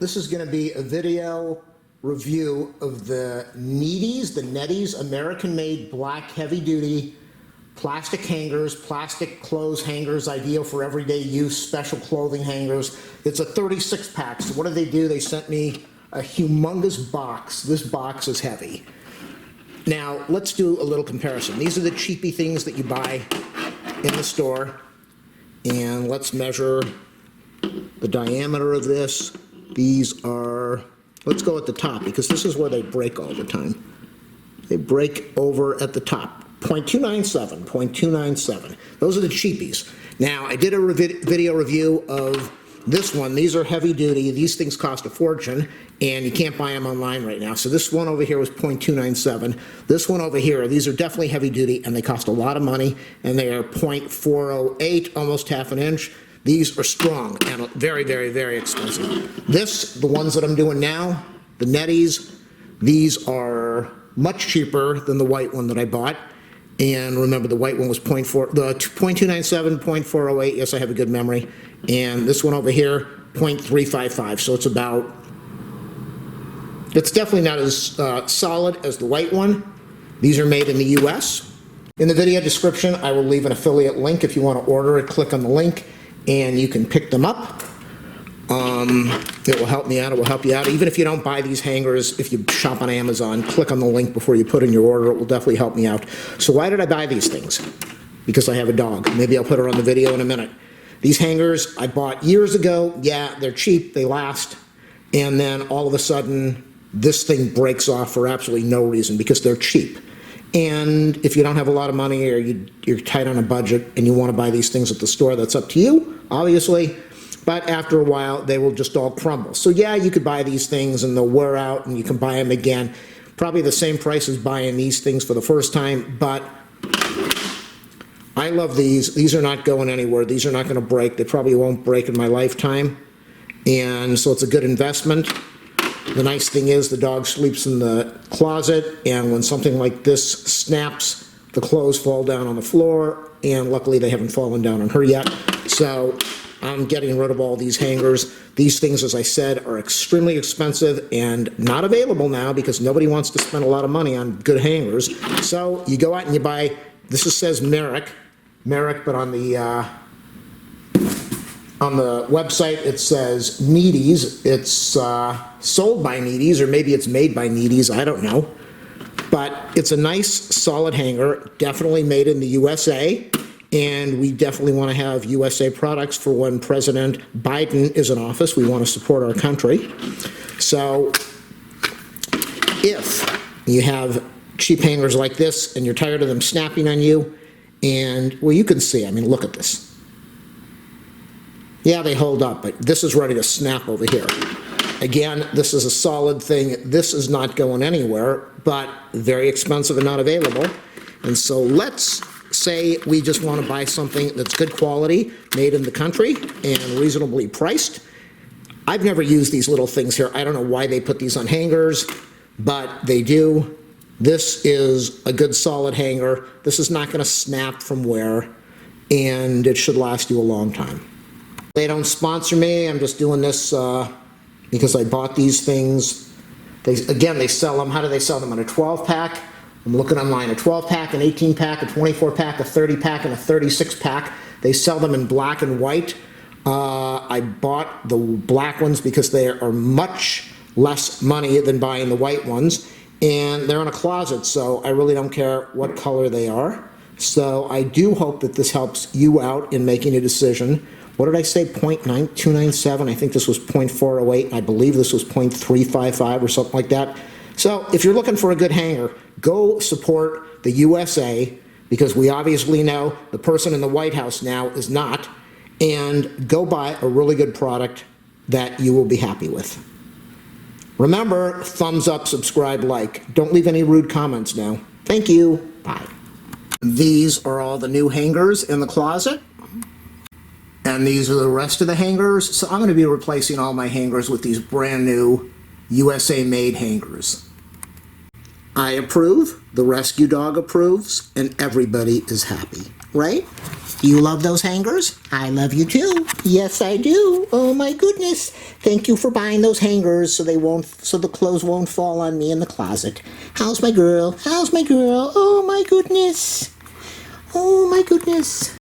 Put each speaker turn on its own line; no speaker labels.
This is going to be a video review of the Neaties American-made black heavy-duty plastic hangers, plastic clothes hangers, ideal for everyday use, special clothing hangers. It's a 36-pack. So what do? They sent me a humongous box. This box is heavy. Now, let's do a little comparison. These are the cheapy things that you buy in the store. And let's measure the diameter of this. These are, let's go at the top, because this is where they break all the time. They break over at the top. 0.297, 0.297. Those are the cheapies. Now, I did a video review of this one. These are heavy duty. These things cost a fortune, and you can't buy them online right now. So this one over here was 0.297. This one over here, these are definitely heavy duty, and they cost a lot of money, and they are 0.408, almost half an inch. These are strong and very, very, very expensive. The ones that I'm doing now, the Neaties, these are much cheaper than the white one that I bought. And remember, the white one was 0.297, 0.408. Yes, I have a good memory. And this one over here, 0.355. So it's definitely not as solid as the white one. These are made in the US. In the video description, I will leave an affiliate link. If you want to order it, click on the link and you can pick them up. It will help me out. It will help you out. Even if you don't buy these hangers, if you shop on Amazon, click on the link before you put in your order. It will definitely help me out. So why did I buy these things? Because I have a dog. Maybe I'll put her on the video in a minute. These hangers I bought years ago. Yeah, they're cheap. They last. And then all of a sudden, this thing breaks off for absolutely no reason because they're cheap. And if you don't have a lot of money or you're tight on a budget and you want to buy these things at the store, that's up to you, obviously. But after a while, they will just all crumble. So yeah, you could buy these things and they'll wear out and you can buy them again. Probably the same price as buying these things for the first time, but I love these. These are not going anywhere. These are not going to break. They probably won't break in my lifetime. And so it's a good investment. The nice thing is the dog sleeps in the closet, and when something like this snaps, the clothes fall down on the floor, and luckily they haven't fallen down on her yet. So I'm getting rid of all these hangers. These things, as I said, are extremely expensive and not available now because nobody wants to spend a lot of money on good hangers. So you go out and you buy, this says Merrick, but on the website it says Neaties. It's sold by Neaties, or maybe it's made by Neaties, I don't know. But it's a nice, solid hanger, definitely made in the USA. And we definitely want to have USA products for when President Biden is in office. We want to support our country. So if you have cheap hangers like this and you're tired of them snapping on you, and, well, you can see, I mean, look at this. Yeah, they hold up, but this is ready to snap over here. Again, this is a solid thing. This is not going anywhere, but very expensive and not available. And so let's say we just want to buy something that's good quality, made in the country, and reasonably priced. I've never used these little things here. I don't know why they put these on hangers, but they do. This is a good solid hanger. This is not going to snap from wear, and it should last you a long time. They don't sponsor me. I'm just doing this because I bought these things. They sell them. How do they sell them? In a 12-pack. I'm looking online, a 12-pack, an 18-pack, a 24-pack, a 30-pack, and a 36-pack. They sell them in black and white. I bought the black ones because they are much less money than buying the white ones. And they're in a closet, so I really don't care what color they are. So I do hope that this helps you out in making a decision. What did I say, 0.297? I think this was 0.408. I believe this was 0.355 or something like that. So if you're looking for a good hanger, go support the USA, because we obviously know the person in the White House now is not, and go buy a really good product that you will be happy with. Remember, thumbs up, subscribe, like. Don't leave any rude comments now. Thank you. Bye. These are all the new hangers in the closet. And these are the rest of the hangers. So I'm going to be replacing all my hangers with these brand new USA-made hangers. I approve, the rescue dog approves, and everybody is happy. right? Do you love those hangers? I love you too. Yes, I do. Oh my goodness. Thank you for buying those hangers so the clothes won't fall on me in the closet. How's my girl? How's my girl? Oh my goodness. Oh my goodness.